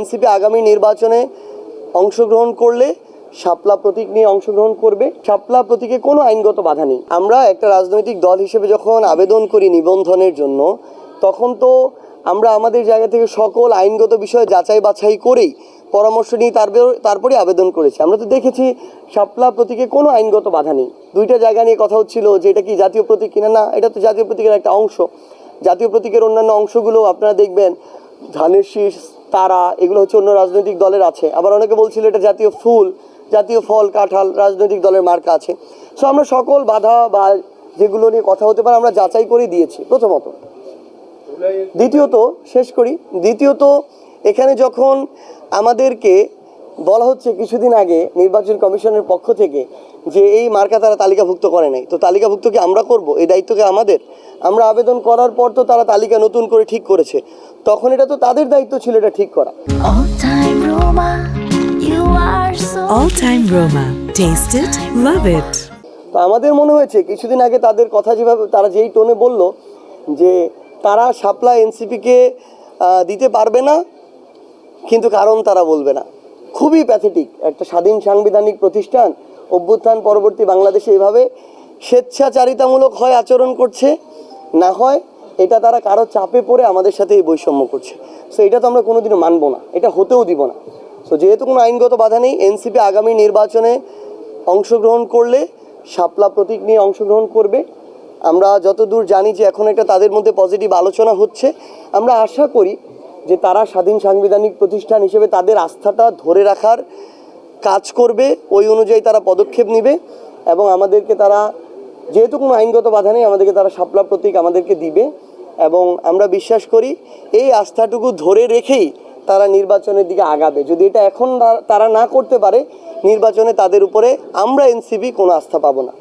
NCP আগামী নির্বাচনে অংশগ্রহণ করলে শাপলা প্রতীক নিয়ে অংশগ্রহণ করবে। শাপলা প্রতীকে কোনো আইনগত বাধা নেই। আমরা একটা রাজনৈতিক দল হিসেবে যখন আবেদন করি নিবন্ধনের জন্য, তখন তো আমরা আমাদের জায়গা থেকে সকল আইনগত বিষয়ে যাচাই বাছাই করেই পরামর্শ নিয়ে তারপরে আবেদন করেছি। আমরা তো দেখেছি শাপলা প্রতীকে কোনো আইনগত বাধা নেই। দুইটা জায়গা নিয়ে কথা হচ্ছিল যে এটা কি জাতীয় প্রতীক কিনা, না, এটা তো জাতীয় প্রতীকের একটা অংশ। জাতীয় প্রতীকের অন্যান্য অংশগুলো আপনারা দেখবেন, ধানের শীষ, তারা, এগুলো হচ্ছে অন্য রাজনৈতিক দলের আছে। আবার অনেকে বলছিল এটা জাতীয় ফুল, জাতীয় ফল, কাঁঠাল, রাজনৈতিক দলের মার্কা আছে। সো আমরা সকল বাধা বা যেগুলো নিয়ে কথা হতে পারে আমরা যাচাই করে দিয়েছি প্রথমত। দ্বিতীয়ত এখানে যখন আমাদেরকে বলা হচ্ছে কিছুদিন আগে নির্বাচন কমিশনের পক্ষ থেকে যে এই মার্কা তারা তালিকাভুক্ত করে নাই, তো তালিকাভুক্ত কি আমরা করব? এই দায়িত্ব কি আমাদের? আমরা আবেদন করার পর তো তারা তালিকা নতুন করে ঠিক করেছে, তখন এটা তো তাদের দায়িত্ব ছিল এটা ঠিক করা। All time Roma. Taste it, love it. তো আমাদের মনে হয়েছে কিছুদিন আগে তাদের কথা যেভাবে তারা যেই টোনে বলল যে তারা শাপলা এনসিপিকে দিতে পারবে না, কিন্তু কারণ তারা বলবে না। খুবই প্যাথেটিক একটা স্বাধীন সাংবিধানিক প্রতিষ্ঠান অভ্যুত্থান পরবর্তী বাংলাদেশে এভাবে স্বেচ্ছাচারিতামূলক হয় আচরণ করছে, না হয় এটা তারা কারো চাপে পড়ে আমাদের সাথে এই বৈষম্য করছে। সো এটা তো আমরা কোনোদিনও মানব না, এটা হতেও দিব না। সো যেহেতু কোনো আইনগত বাধা নেই, এনসিপি আগামী নির্বাচনে অংশগ্রহণ করলে শাপলা প্রতীক নিয়ে অংশগ্রহণ করবে। আমরা যতদূর জানি যে এখন একটা তাদের মধ্যে পজিটিভ আলোচনা হচ্ছে। আমরা আশা করি যে তারা স্বাধীন সাংবিধানিক প্রতিষ্ঠান হিসেবে তাদের আস্থাটা ধরে রাখার কাজ করবে, ওই অনুযায়ী তারা পদক্ষেপ নেবে এবং আমাদেরকে তারা, যেহেতু কোনো আইনগত বাধা নেই, আমাদেরকে তারা শাপলা প্রতীক আমাদেরকে দিবে এবং আমরা বিশ্বাস করি এই আস্থাটুকু ধরে রেখেই তারা নির্বাচনের দিকে আগাবে। যদি এটা এখন তারা না করতে পারে, নির্বাচনে তাদের উপরে আমরা এনসিপি কোনো আস্থা পাবো না।